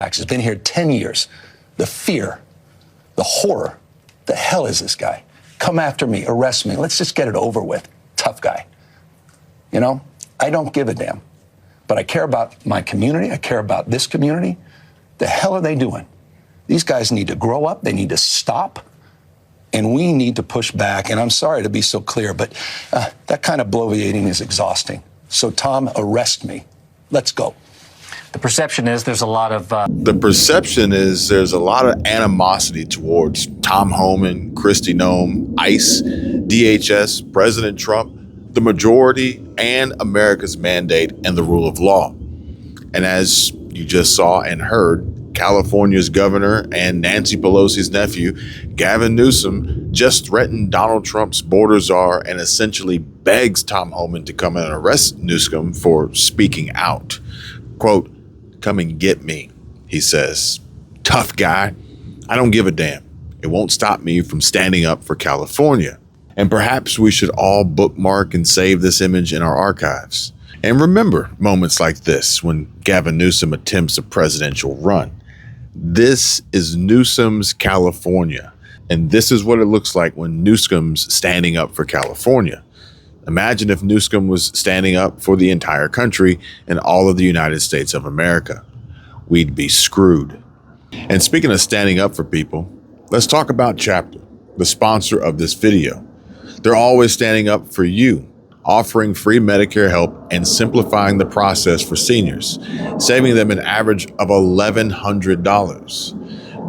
has been here 10 years. The fear, the horror, the hell is this guy? Come after me, arrest me. Let's just get it over with. Tough guy. You know, I don't give a damn. But I care about my community. I care about this community. The hell are they doing? These guys need to grow up. They need to stop. And we need to push back. And I'm sorry to be so clear, but that kind of bloviating is exhausting. So, Tom, arrest me. Let's go. The perception is there's a lot of animosity towards Tom Homan, Kristi Noem, ICE, DHS, President Trump, the majority, and America's mandate and the rule of law. And as you just saw and heard, California's governor and Nancy Pelosi's nephew, Gavin Newsom, just threatened Donald Trump's border czar and essentially begs Tom Homan to come and arrest Newsom for speaking out. Quote, "Come and get me," he says. Tough guy. I don't give a damn. It won't stop me from standing up for California. And perhaps we should all bookmark and save this image in our archives. And remember moments like this when Gavin Newsom attempts a presidential run. This is Newsom's California. And this is what it looks like when Newsom's standing up for California. Imagine if Newsom was standing up for the entire country and all of the United States of America. We'd be screwed. And speaking of standing up for people, let's talk about Chapter, the sponsor of this video. They're always standing up for you, offering free Medicare help and simplifying the process for seniors, saving them an average of $1,100.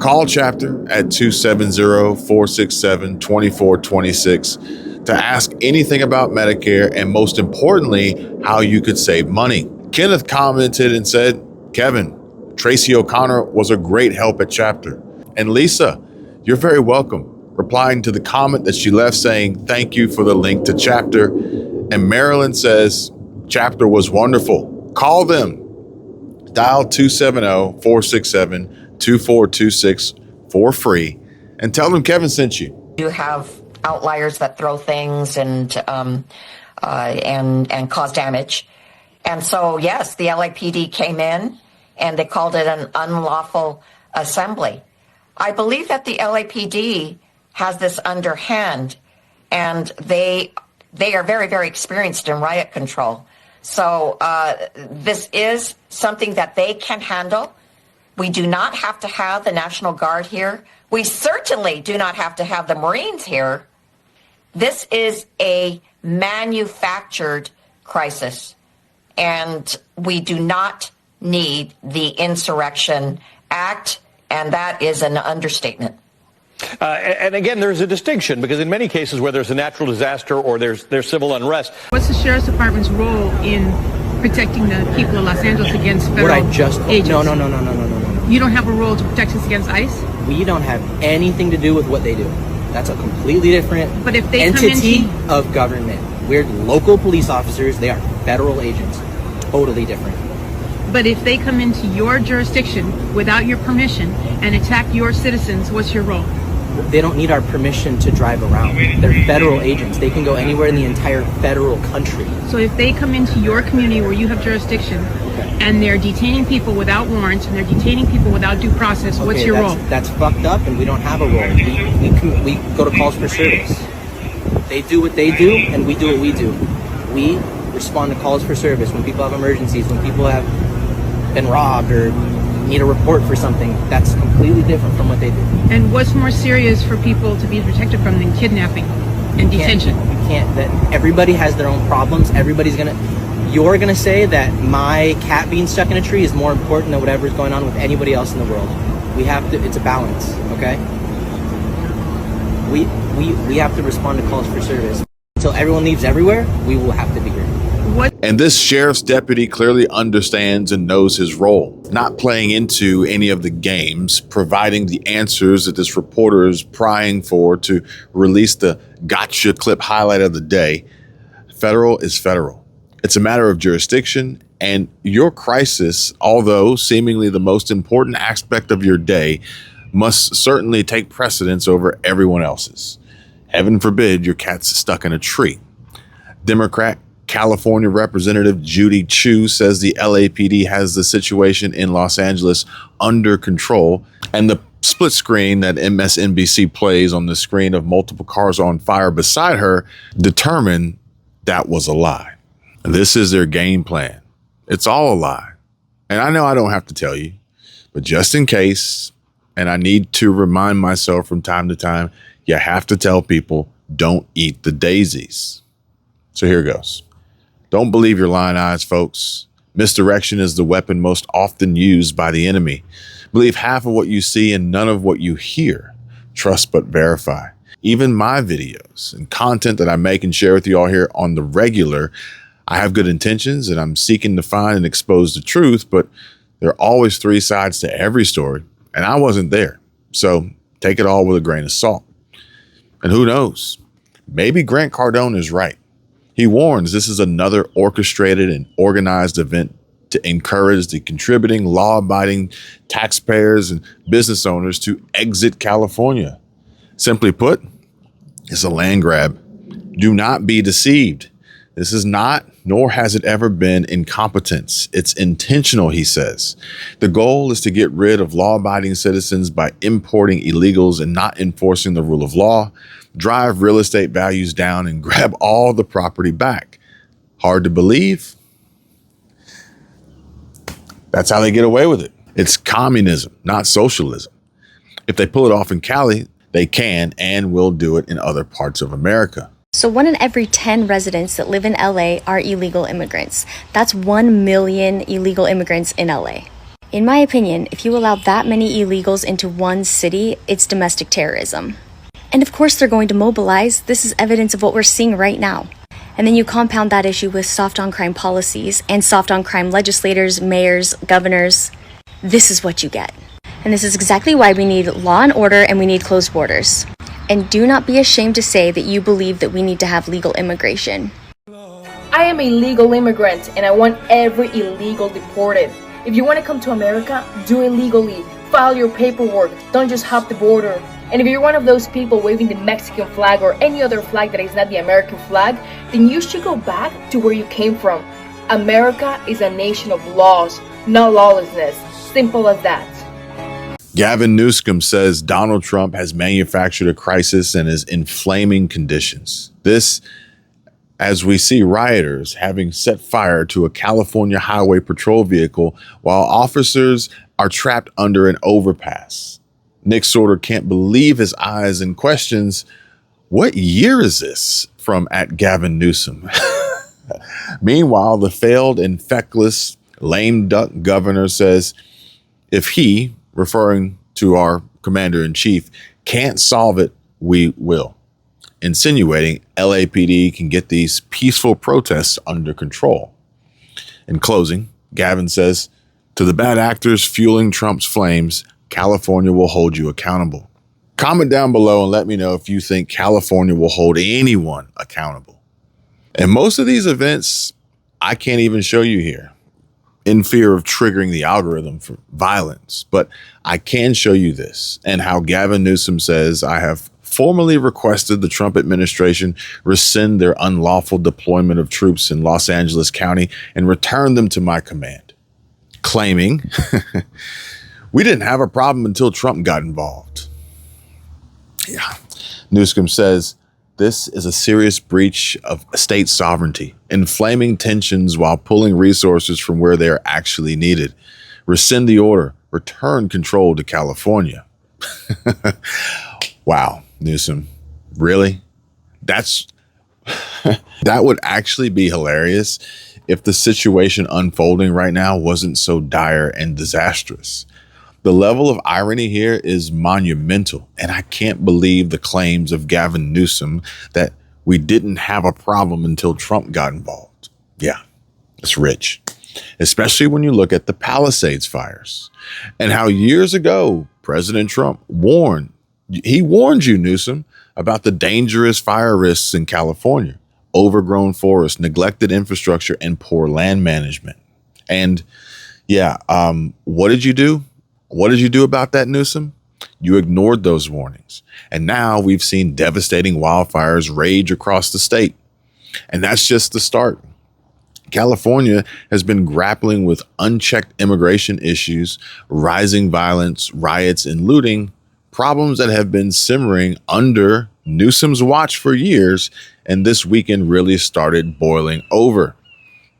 Call Chapter at 270-467-2426 to ask anything about Medicare and, most importantly, how you could save money. Kenneth commented and said, "Kevin, Tracy O'Connor was a great help at Chapter." And Lisa, you're very welcome, replying to the comment that she left saying, "Thank you for the link to Chapter." And Marilyn says, "Chapter was wonderful. Call them. Dial 270-467-2426 for free and tell them Kevin sent you." You have outliers that throw things and cause damage. And so, yes, the LAPD came in and they called it an unlawful assembly. I believe that the LAPD has this underhand, and they are very, very experienced in riot control. So this is something that they can handle. We do not have to have the National Guard here. We certainly do not have to have the Marines here. This is a manufactured crisis, and we do not need the Insurrection Act, and that is an understatement. And again, there's a distinction, because in many cases where there's a natural disaster or there's civil unrest. What's the Sheriff's Department's role in protecting the people of Los Angeles against federal agents? No. You don't have a role to protect us against ICE? We don't have anything to do with what they do. That's a completely different entity of government. We're local police officers. They are federal agents. Totally different. But if they come into your jurisdiction without your permission and attack your citizens, what's your role? They don't need our permission to drive around. They're federal agents. They can go anywhere in the entire federal country. So if they come into your community where you have jurisdiction, and they're detaining people without warrants, and they're detaining people without due process, what's your role? That's fucked up, and we don't have a role. We go to calls for service. They do what they do, and we do what we do. We respond to calls for service when people have emergencies, when people have been robbed or need a report for something. That's completely different from what they do. And what's more serious for people to be protected from than kidnapping and detention? You can't. That everybody has their own problems. You're gonna say that my cat being stuck in a tree is more important than whatever's going on with anybody else in the world. We have to. It's a balance, okay? We have to respond to calls for service. Until everyone leaves everywhere, we will have to be here. And this sheriff's deputy clearly understands and knows his role, not playing into any of the games, providing the answers that this reporter is prying for to release the gotcha clip highlight of the day. Federal is federal. It's a matter of jurisdiction, and your crisis, although seemingly the most important aspect of your day, must certainly take precedence over everyone else's. Heaven forbid your cat's stuck in a tree. Democrat California Representative Judy Chu says the LAPD has the situation in Los Angeles under control, and the split screen that MSNBC plays on the screen of multiple cars on fire beside her determined that was a lie. This is their game plan. It's all a lie. And I know I don't have to tell you, but just in case, and I need to remind myself from time to time, you have to tell people, don't eat the daisies. So here goes. Don't believe your lying eyes, folks. Misdirection is the weapon most often used by the enemy. Believe half of what you see and none of what you hear. Trust but verify. Even my videos and content that I make and share with you all here on the regular, I have good intentions and I'm seeking to find and expose the truth, but there are always three sides to every story, and I wasn't there. So take it all with a grain of salt. And who knows? Maybe Grant Cardone is right. He warns this is another orchestrated and organized event to encourage the contributing, law-abiding taxpayers and business owners to exit California. Simply put, it's a land grab. Do not be deceived. This is not, nor has it ever been, incompetence. It's intentional, he says. The goal is to get rid of law-abiding citizens by importing illegals and not enforcing the rule of law, drive real estate values down, and grab all the property back. Hard to believe? That's how they get away with it. It's communism, not socialism. If they pull it off in Cali, they can and will do it in other parts of America. So 1 in every 10 residents that live in LA are illegal immigrants. That's 1 million illegal immigrants in LA. In my opinion, if you allow that many illegals into one city, it's domestic terrorism. And of course they're going to mobilize. This is evidence of what we're seeing right now. And then you compound that issue with soft on crime policies and soft on crime legislators, mayors, governors. This is what you get. And this is exactly why we need law and order and we need closed borders. And do not be ashamed to say that you believe that we need to have legal immigration. I am a legal immigrant and I want every illegal deported. If you want to come to America, do it legally. File your paperwork. Don't just hop the border. And if you're one of those people waving the Mexican flag or any other flag that is not the American flag, then you should go back to where you came from. America is a nation of laws, not lawlessness. Simple as that. Gavin Newsom says Donald Trump has manufactured a crisis and is inflaming conditions. This, as we see rioters having set fire to a California Highway Patrol vehicle while officers are trapped under an overpass. Nick Sorter can't believe his eyes and questions, what year is this, from @Gavin Newsom? Meanwhile, the failed and feckless lame duck governor says if he, referring to our commander-in-chief, can't solve it, we will, insinuating LAPD can get these peaceful protests under control. In closing, Gavin says, to the bad actors fueling Trump's flames, California will hold you accountable. Comment down below and let me know if you think California will hold anyone accountable. And most of these events, I can't even show you here, in fear of triggering the algorithm for violence. But I can show you this and how Gavin Newsom says, I have formally requested the Trump administration rescind their unlawful deployment of troops in Los Angeles County and return them to my command, claiming we didn't have a problem until Trump got involved. Yeah. Newsom says, this is a serious breach of state sovereignty, inflaming tensions while pulling resources from where they are actually needed. Rescind the order, return control to California. Wow, Newsom, really? That would actually be hilarious if the situation unfolding right now wasn't so dire and disastrous. The level of irony here is monumental, and I can't believe the claims of Gavin Newsom that we didn't have a problem until Trump got involved. Yeah, it's rich, especially when you look at the Palisades fires and how years ago President Trump warned you, Newsom, about the dangerous fire risks in California, overgrown forests, neglected infrastructure, and poor land management. And yeah, what did you do? What did you do about that, Newsom? You ignored those warnings. And now we've seen devastating wildfires rage across the state. And that's just the start. California has been grappling with unchecked immigration issues, rising violence, riots, and looting, problems that have been simmering under Newsom's watch for years, and this weekend really started boiling over.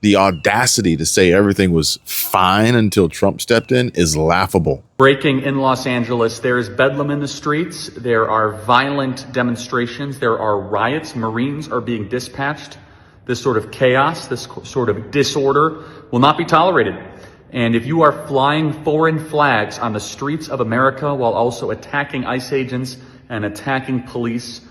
The audacity to say everything was fine until Trump stepped in is laughable. Breaking in Los Angeles, there is bedlam in the streets. There are violent demonstrations. There are riots. Marines are being dispatched. This sort of chaos, this sort of disorder will not be tolerated. And if you are flying foreign flags on the streets of America while also attacking ICE agents and attacking police,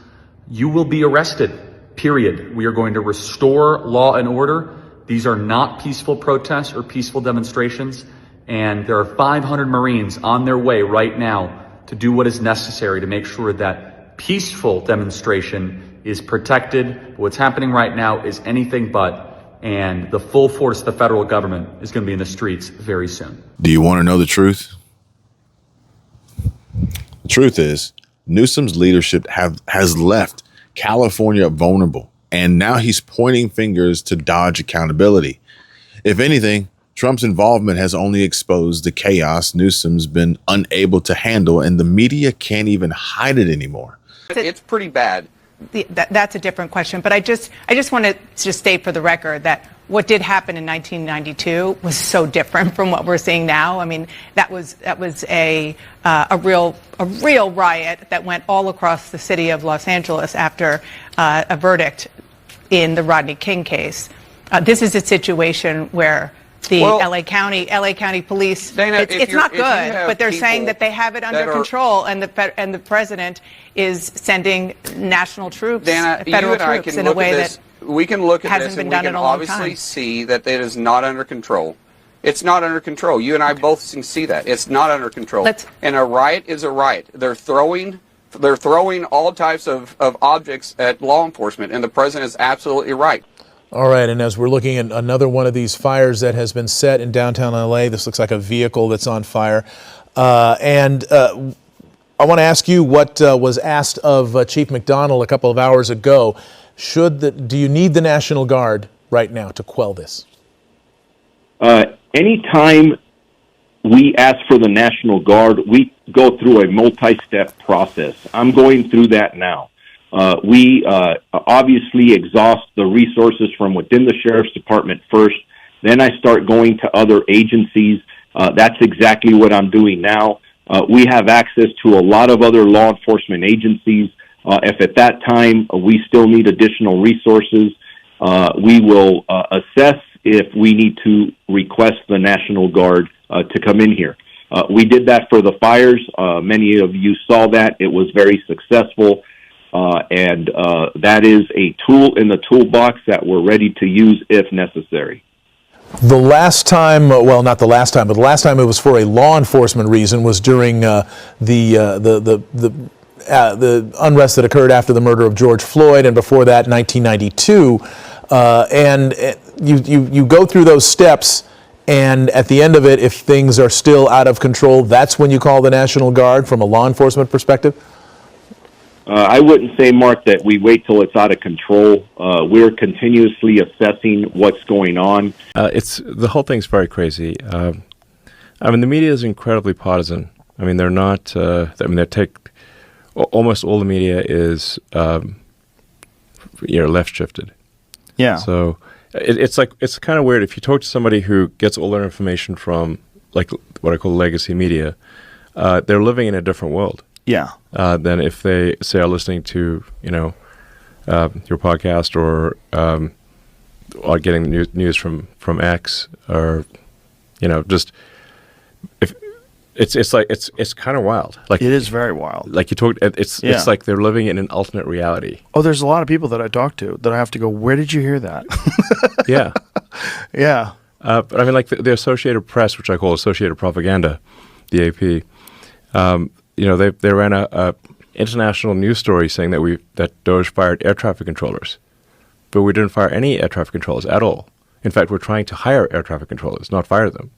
you will be arrested, period. We are going to restore law and order. These are not peaceful protests or peaceful demonstrations, and there are 500 Marines on their way right now to do what is necessary to make sure that peaceful demonstration is protected. But what's happening right now is anything but, and the full force of the federal government is going to be in the streets very soon. Do you want to know the truth? The truth is, Newsom's leadership has left California vulnerable. And now he's pointing fingers to dodge accountability. If anything, Trump's involvement has only exposed the chaos Newsom's been unable to handle, and the media can't even hide it anymore. It's pretty bad. That's a different question. But I just want to just state for the record that what did happen in 1992 was so different from what we're seeing now. I mean, that was a real riot that went all across the city of Los Angeles after a verdict in the Rodney King case. This is a situation where the LA County Police, Dana, it's not good, but they're saying that they have it under control, and the president is sending national troops, Dana, federal troops, in a way that we can look at this hasn't been and done we in can a long obviously time. see that it is not under control. It's not under control. You and I both can see that. It's not under control. And a riot is a riot. They're throwing all types of objects at law enforcement, and the president is absolutely right. All right, and as we're looking at another one of these fires that has been set in downtown LA, this looks like a vehicle that's on fire. I want to ask you what was asked of Chief McDonnell a couple of hours ago. Do you need the National Guard right now to quell this? Anytime we ask for the National Guard, we go through a multi-step process. I'm going through that now. We obviously exhaust the resources from within the Sheriff's Department first. Then I start going to other agencies. That's exactly what I'm doing now. We have access to a lot of other law enforcement agencies. If at that time we still need additional resources, we will assess if we need to request the National Guard to come in here. We did that for the fires. Many of you saw that. It was very successful. And that is a tool in the toolbox that we're ready to use if necessary. The last time, well, not the last time, but the last time it was for a law enforcement reason was during the unrest that occurred after the murder of George Floyd, and before that, 1992. And you go through those steps, and at the end of it, if things are still out of control, that's when you call the National Guard from a law enforcement perspective? I wouldn't say, Mark, that we wait till it's out of control. We're continuously assessing what's going on. The whole thing's very crazy. I mean, the media is incredibly partisan. I mean, they're not. Almost all the media is, left shifted. Yeah. So it's kind of weird if you talk to somebody who gets all their information from like what I call legacy media. They're living in a different world. Yeah. Than if they say are listening to your podcast or getting the news from X or just if it's kind of wild. Like it is very wild. Like you talked, it's like they're living in an alternate reality. Oh, there's a lot of people that I talk to that I have to go, where did you hear that? Yeah. Yeah. But I mean, like the Associated Press, which I call Associated Propaganda, the AP. They ran a international news story saying that DOJ fired air traffic controllers, but we didn't fire any air traffic controllers at all. In fact, we're trying to hire air traffic controllers, not fire them.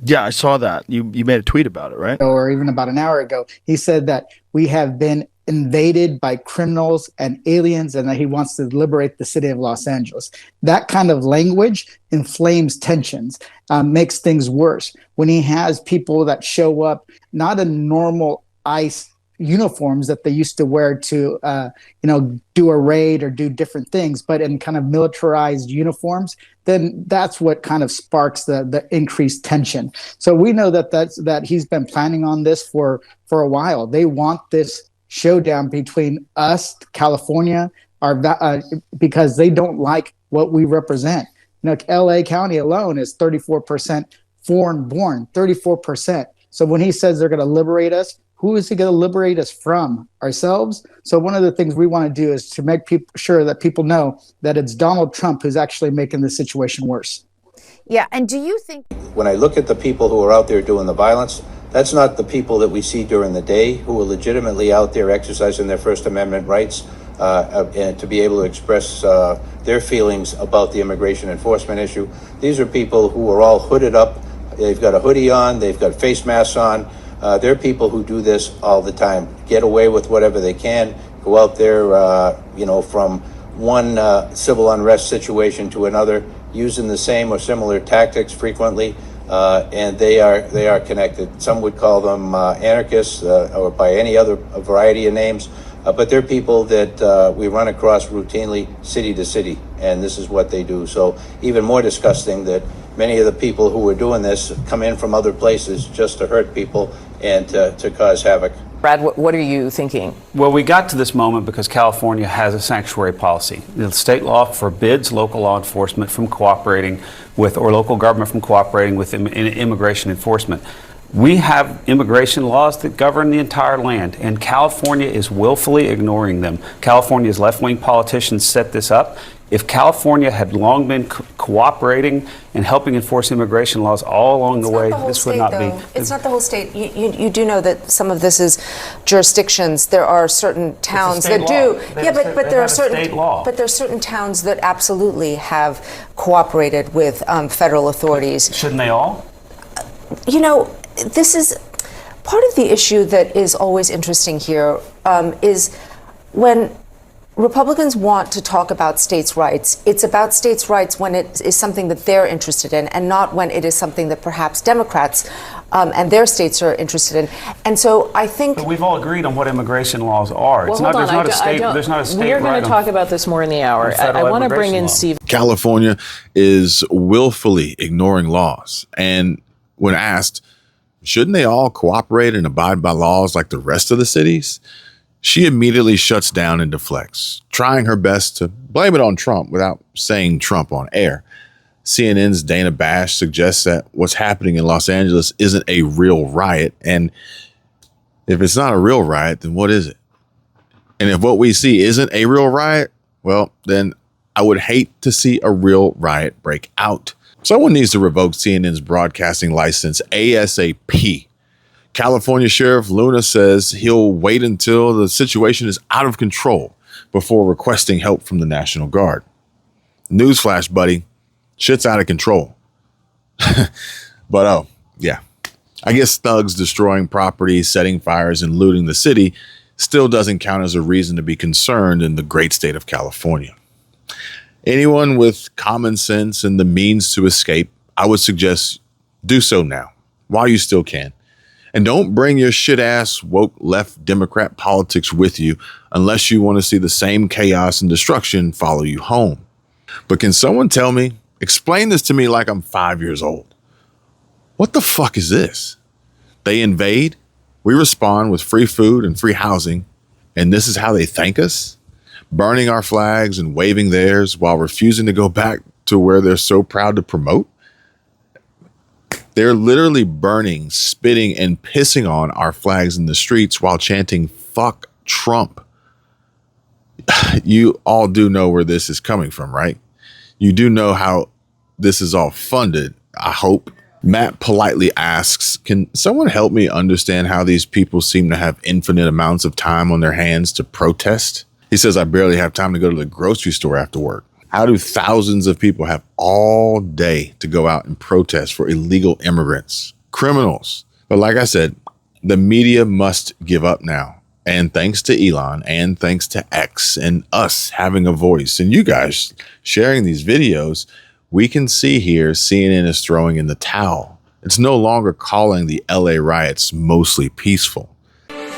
Yeah, I saw that. You made a tweet about it, right? Or even about an hour ago, he said that we have been invaded by criminals and aliens and that he wants to liberate the city of Los Angeles. That kind of language inflames tensions, makes things worse. When he has people that show up not in normal ICE uniforms that they used to wear to do a raid or do different things, but in kind of militarized uniforms, then that's what kind of sparks the increased tension. So we know that he's been planning on this for a while. They want this showdown between us, California, because they don't like what we represent. LA County alone is 34% foreign born, 34%. So when he says they're going to liberate us, who is he going to liberate us from? Ourselves? So one of the things we want to do is to make sure that people know that it's Donald Trump who's actually making the situation worse. Yeah, and do you think... When I look at the people who are out there doing the violence, that's not the people that we see during the day who are legitimately out there exercising their First Amendment rights and to be able to express their feelings about the immigration enforcement issue. These are people who are all hooded up. They've got a hoodie on. They've got face masks on. They're people who do this all the time, get away with whatever they can, go out there, from one civil unrest situation to another, using the same or similar tactics frequently, and they are connected. Some would call them anarchists or by any other variety of names, but they're people that we run across routinely city to city, and this is what they do. So even more disgusting that many of the people who are doing this come in from other places just to hurt people and to cause havoc. Brad, what are you thinking? Well, we got to this moment because California has a sanctuary policy. The state law forbids local law enforcement from cooperating with, or local government from cooperating with immigration enforcement. We have immigration laws that govern the entire land, and California is willfully ignoring them. California's left-wing politicians set this up. If California had long been cooperating and helping enforce immigration laws all along the way, this would not be. It's not the whole state. You do know that some of this is jurisdictions. There are certain towns that do. Yeah, but there are certain. But there are certain towns that absolutely have cooperated with federal authorities. Shouldn't they all? This is part of the issue that is always interesting here is when Republicans want to talk about states' rights. It's about states' rights when it is something that they're interested in, and not when it is something that perhaps Democrats and their states are interested in. And so I think... But we've all agreed on what immigration laws are. There's not a state We're going to talk about this more in the hour. I want to bring in Steve. California is willfully ignoring laws. And when asked, shouldn't they all cooperate and abide by laws like the rest of the cities? She immediately shuts down and deflects, trying her best to blame it on Trump without saying Trump on air. CNN's Dana Bash suggests that what's happening in Los Angeles isn't a real riot. And if it's not a real riot, then what is it? And if what we see isn't a real riot, well, then I would hate to see a real riot break out. Someone needs to revoke CNN's broadcasting license ASAP. California Sheriff Luna says he'll wait until the situation is out of control before requesting help from the National Guard. Newsflash, buddy. Shit's out of control. But, oh, yeah. I guess thugs destroying property, setting fires, and looting the city still doesn't count as a reason to be concerned in the great state of California. Anyone with common sense and the means to escape, I would suggest do so now, while you still can. And don't bring your shit-ass woke left Democrat politics with you unless you want to see the same chaos and destruction follow you home. But can someone tell me, explain this to me like I'm 5 years old. What the fuck is this? They invade, we respond with free food and free housing, and this is how they thank us? Burning our flags and waving theirs while refusing to go back to where they're so proud to promote? They're literally burning, spitting, and pissing on our flags in the streets while chanting, "Fuck Trump." You all do know where this is coming from, right? You do know how this is all funded, I hope. Matt politely asks, can someone help me understand how these people seem to have infinite amounts of time on their hands to protest? He says, I barely have time to go to the grocery store after work. How do thousands of people have all day to go out and protest for illegal immigrants, criminals? But like I said, the media must give up now. And thanks to Elon, and thanks to X, and us having a voice, and you guys sharing these videos, we can see here CNN is throwing in the towel. It's no longer calling the LA riots mostly peaceful.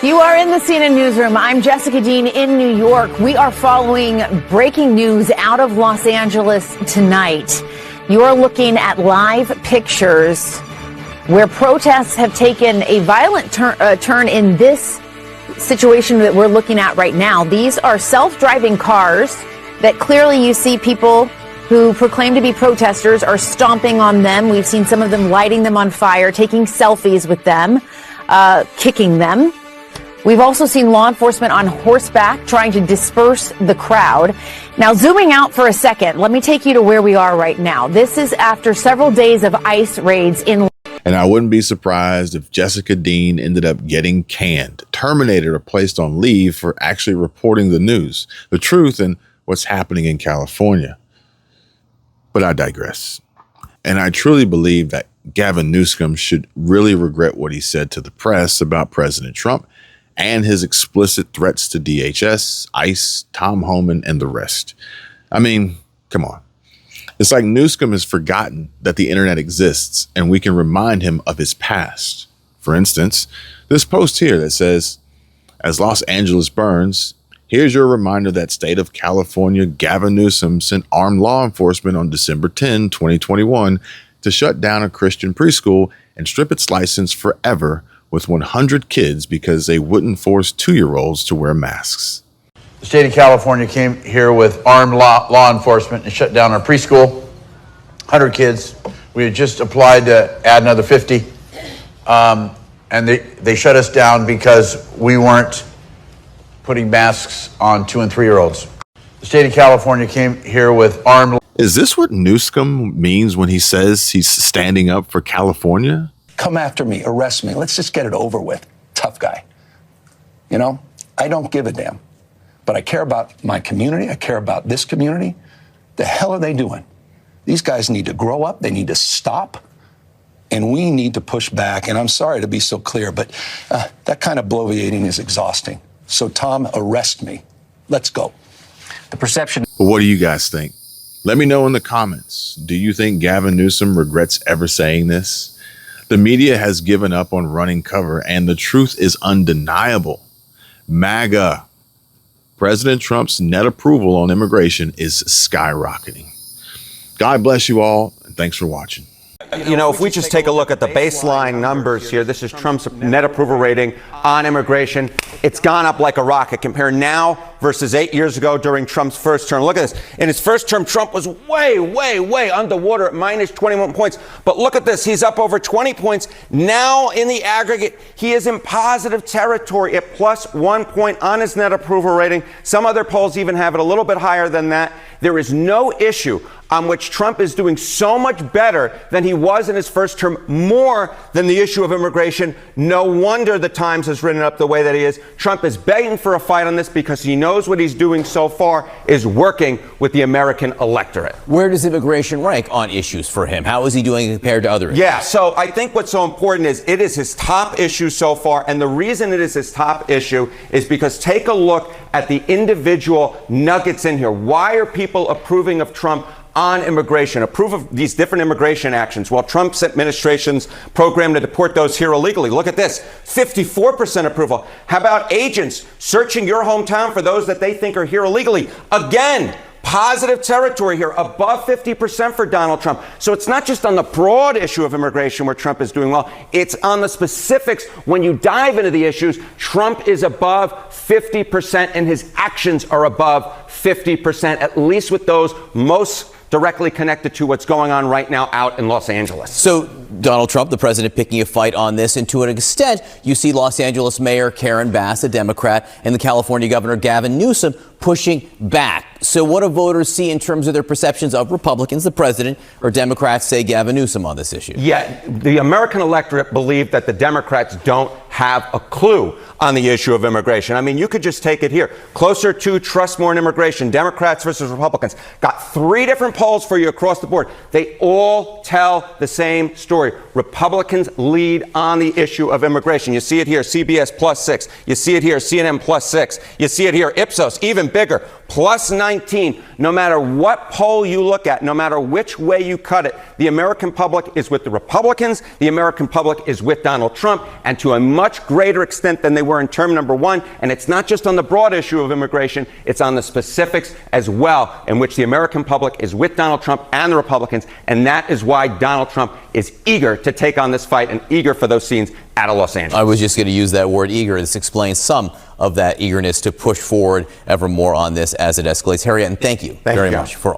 You are in the CNN newsroom. I'm Jessica Dean in New York. We are following breaking news out of Los Angeles tonight. You are looking at live pictures where protests have taken a violent turn in this situation that we're looking at right now. These are self-driving cars that clearly you see people who proclaim to be protesters are stomping on them. We've seen some of them lighting them on fire, taking selfies with them, kicking them. We've also seen law enforcement on horseback trying to disperse the crowd. Now, zooming out for a second, let me take you to where we are right now. This is after several days of ICE raids in. And I wouldn't be surprised if Jessica Dean ended up getting canned, terminated, or placed on leave for actually reporting the news, the truth, and what's happening in California. But I digress. And I truly believe that Gavin Newsom should really regret what he said to the press about President Trump and his explicit threats to DHS, ICE, Tom Homan, and the rest. I mean, come on. It's like Newsom has forgotten that the internet exists and we can remind him of his past. For instance, this post here that says, "As Los Angeles burns, here's your reminder that state of California Gavin Newsom sent armed law enforcement on December 10, 2021 to shut down a Christian preschool and strip its license forever with 100 kids because they wouldn't force 2-year-olds to wear masks." The state of California came here with armed law enforcement and shut down our preschool, 100 kids. We had just applied to add another 50. And they shut us down because we weren't putting masks on 2- and 3-year-olds. The state of California came here with armed. Is this what Newsom means when he says he's standing up for California? Come after me, arrest me. Let's just get it over with. Tough guy. You know, I don't give a damn. But I care about my community. I care about this community. The hell are they doing? These guys need to grow up. They need to stop. And we need to push back. And I'm sorry to be so clear, but that kind of bloviating is exhausting. So, Tom, arrest me. Let's go. The perception. What do you guys think? Let me know in the comments. Do you think Gavin Newsom regrets ever saying this? The media has given up on running cover, and the truth is undeniable. MAGA. President Trump's net approval on immigration is skyrocketing. God bless you all, and thanks for watching. You know, if we just take a look at the baseline numbers here, this is Trump's net approval rating on immigration. It's gone up like a rocket. Compare now versus 8 years ago during Trump's first term. Look at this. In his first term, Trump was way underwater at minus 21 points. But look at this. He's up over 20 points. Now, in the aggregate, he is in positive territory at plus 1 point on his net approval rating. Some other polls even have it a little bit higher than that. There is no issue on which Trump is doing so much better than he was in his first term, more than the issue of immigration. No wonder the Times has written up the way that he is. Trump is begging for a fight on this because he knows what he's doing so far is working with the American electorate. Where does immigration rank on issues for him? How is he doing compared to others? Yeah, so I think what's so important is it is his top issue so far. And the reason it is his top issue is because take a look at the individual nuggets in here. Why are people approving of Trump on immigration, approve of these different immigration actions while Trump's administration's program to deport those here illegally? Look at this, 54% approval. How about agents searching your hometown for those that they think are here illegally? Again, positive territory here, above 50% for Donald Trump. So it's not just on the broad issue of immigration where Trump is doing well, it's on the specifics. When you dive into the issues, Trump is above 50% and his actions are above 50%, at least with those most directly connected to what's going on right now out in Los Angeles. So Donald Trump, the president, picking a fight on this, and to an extent, you see Los Angeles Mayor Karen Bass, a Democrat, and the California Governor Gavin Newsom pushing back. So what do voters see in terms of their perceptions of Republicans, the president, or Democrats, say Gavin Newsom on this issue? Yeah, the American electorate believe that the Democrats don't have a clue on the issue of immigration. I mean, you could just take it here. Closer to trust more in immigration, Democrats versus Republicans. Got 3 different polls for you across the board. They all tell the same story. Republicans lead on the issue of immigration. You see it here, CBS +6. You see it here, CNN +6. You see it here, Ipsos, even bigger, +19. No matter what poll you look at, no matter which way you cut it, the American public is with the Republicans. The American public is with Donald Trump, and to a much greater extent than they were in term number 1. And it's not just on the broad issue of immigration, it's on the specifics as well, in which the American public is with Donald Trump and the Republicans. And that is why Donald Trump is eager to take on this fight and eager for those scenes out of Los Angeles. I was just going to use that word eager. This explains some of that eagerness to push forward ever more on this as it escalates. Harriet, and thank you very much for